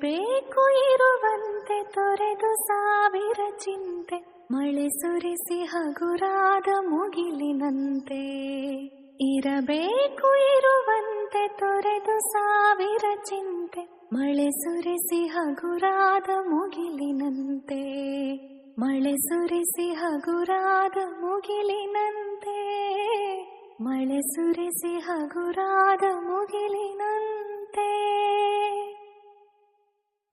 ಇರಬೇಕು ಇರುವಂತೆ ತೊರೆದು ಸಾವಿರ ಚಿಂತೆ, ಮಳೆ ಸುರಿಸಿ ಹಗುರಾದ ಮುಗಿಲಿನಂತೆ. ಇರಬೇಕು ಇರುವಂತೆ ತೊರೆದು ಸಾವಿರ ಚಿಂತೆ, ಮಳೆ ಸುರಿಸಿ ಹಗುರಾದ ಮುಗಿಲಿನಂತೆ. ಮಳೆ ಸುರಿಸಿ ಹಗುರಾದ ಮುಗಿಲಿನಂತೆ, ಮಳೆ ಸುರಿಸಿ ಹಗುರಾದ ಮುಗಿಲಿನಂತೆ.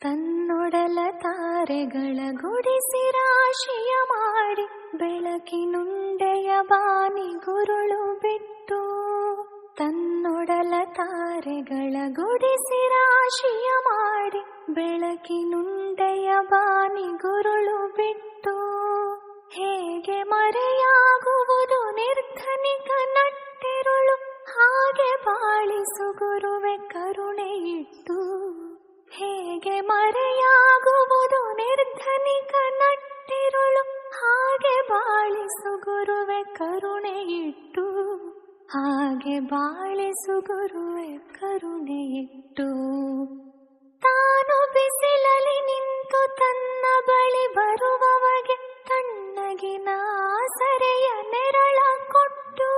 ತನ್ನೊಡಲ ತಾರೆಗಳ ಗುಡಿಸಿ ರಾಶಿಯ ಮಾಡಿ, ಬೆಳಕಿನುಂಡೆಯ ಬಾನಿ ಗುರುಳು ಬಿಟ್ಟು. ತನ್ನೊಡಲ ತಾರೆಗಳ ಗುಡಿಸಿ ರಾಶಿಯ ಮಾಡಿ, ಬೆಳಕಿನುಂಡೆಯ ಬಾನಿ ಗುರುಳು ಬಿಟ್ಟು. ಹೇಗೆ ಮರೆಯಾಗುವುದು ನಿರ್ಧನಿಕ ನಟ್ಟಿರುಳು, ಹಾಗೆ ಬಾಳಿಸು ಗುರುವೆ ಕರುಣೆ ಇಟ್ಟು. ಹೇಗೆ ಮರೆಯಾಗುವುದು ನಿರ್ಧನಿಕ ನಟ್ಟಿರುಳು, ಹಾಗೆ ಬಾಳಿಸು ಗುರುವೆ ಕರುಣೆ ಇಟ್ಟು. ಹಾಗೆ ಬಾಳಿಸು ಗುರುವೆ ಕರುಣೆ ಇಟ್ಟು. ತಾನು ಬಿಸಿಲಲ್ಲಿ ನಿಂತು ತನ್ನ ಬಳಿ ಬರುವವಗೆ ತಣ್ಣಗಿನ ಆಸರೆಯ ನೆರಳ ಕೊಟ್ಟು.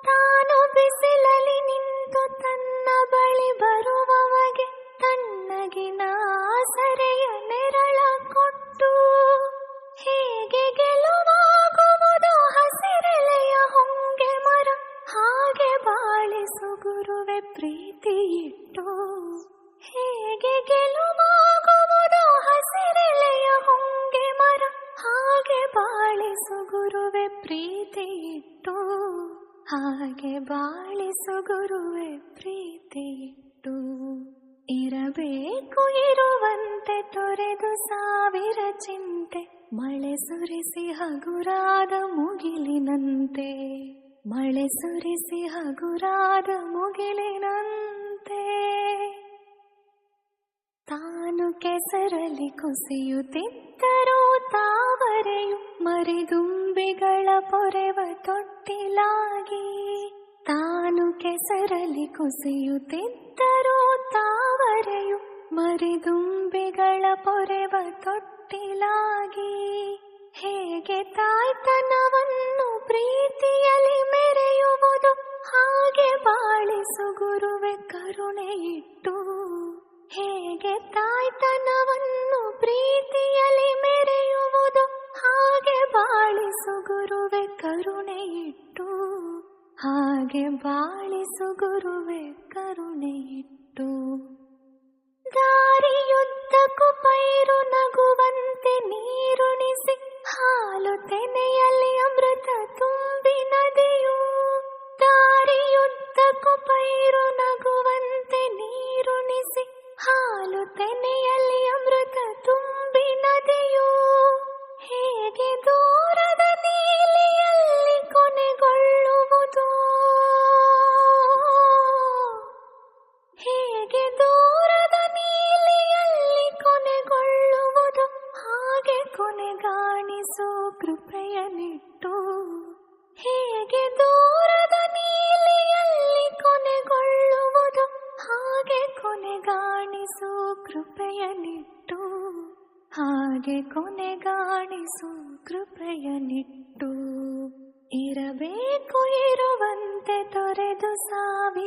ತಾನು ಬಿಸಿಲಲ್ಲಿ ನಿಂತು ತನ್ನ ಬಳಿ ಬರುವವಗೆ ತಣ್ಣಗಿನ ಆಸರೆಯ ನೆರಳ ಕೊಟ್ಟು. ಹೇಗೆ ಗೆಲುವಾಗುವುದು ಹಸಿರೆಲೆಯ ಹೊಂಗೆ ಮರ, ಹಾಗೆ ಬಾಳಿಸು ಗುರುವೆ ಪ್ರೀತಿ ಇಟ್ಟು. ಹೇಗೆ ಗೆಲುವಾಗುವುದು ಹಸಿರೆಲೆಯ ಹೊಂಗೆ ಮರ, ಹಾಗೆ ಬಾಳಿಸು ಗುರುವೆ ಪ್ರೀತಿ ಇಟ್ಟು. ಹಾಗೆ ಬಾಳಿಸು ಗುರುವೆ ಪ್ರೀತಿ ಇಟ್ಟು. ಇರಬೇಕು ಇರುವಂತೆ ತೊರೆದು ಸಾವಿರ ಚಿಂತೆ, ಮಳೆ ಸುರಿಸಿ ಹಗುರಾದ ಮುಗಿಲಿನಂತೆ. ಮಳೆ ಸುರಿಸಿ ಹಗುರಾದ ಮುಗಿಲಿನಂತೆ. ತಾನು ಕೆಸರಲ್ಲಿ ಕುಸಿಯುತ್ತಿದ್ದರೂ ತಾವರೆಯು ಮರಿದುಂಬಿಗಳ ಪೊರೆವ ತೊಟ್ಟಿಲಾಗಿ. ತಾನು ಕೆಸರಲ್ಲಿ ಕುಸಿಯುತ್ತಿದ್ದರೂ ತಾವರೆಯು ಮರಿದುಂಬಿಗಳ ಪೊರೆವ ತೊಟ್ಟಿಲಾಗಿ. ಹೇಗೆ ತಾಯ್ತನವನ್ನು ಪ್ರೀತಿಯಲ್ಲಿ ಮೆರೆಯುವುದು, ಹಾಗೆ ಬಾಳಿಸು ಗುರುವೆ ಕರುಣೆ ಇಟ್ಟು. ಹೇಗೆ ತಾಯ್ತನವನ್ನು ಪ್ರೀತಿಯಲ್ಲಿ ಮೆರೆಯುವುದು, ಹಾಗೆ ಬಾಳಿಸು ಗುರುವೆ ಕರುಣೆ ಇಟ್ಟು. ಹಾಗೆ ಬಾಳಿಸು ಗುರುವೆ ಕರುಣೆ ಇಟ್ಟು. ದಾರಿಯುದ್ದಕ್ಕೂ ಪೈರು ನಗುವಂತೆ ನೀರುಣಿಸಿ, ಹಾಲು ತೆನೆಯಲ್ಲಿ ಅಮೃತ ತುಂಬಿ ನದಿಯು. ದಾರಿಯುದ್ದಕ್ಕೂ ಪೈರು ನಗುವಂತೆ ನೀರುಣಿಸಿ, ಹಾಲು ತೆನೆಯಲ್ಲಿ ಅಮೃತ ತುಂಬಿ ನದಿಯು. ಹೇಗೆ ದೂರದ ನೀಲಿಯಲ್ಲಿ ಕೊನೆಗೊಳ್ಳುವುದು, ಹೇಗೆ ದೂರದ ನೀಲಿಯಲ್ಲಿ ಕೊನೆಗೊಳ್ಳುವುದು, ಹಾಗೆ ಕೊನೆಗಾಣಿಸು ಕೃಪೆಯನ್ನಿಟ್ಟು. ಹೇಗೆ ದೂರದ ನೀಲಿಯಲ್ಲಿ ಕೊನೆಗೊಳ್ಳುವುದು, ಹಾಗೆ ಕೊನೆಗಾಣಿಸು ಕೃಪೆಯನ್ನಿಟ್ಟು. ಹಾಗೆ ಕೊನೆಗಾಣಿಸು ಕೃಪೆಯನ್ನಿಟ್ಟು. ಇರಬೇಕು ಇರುವಂತೆ ತೊರೆದು ಸಾವಿರ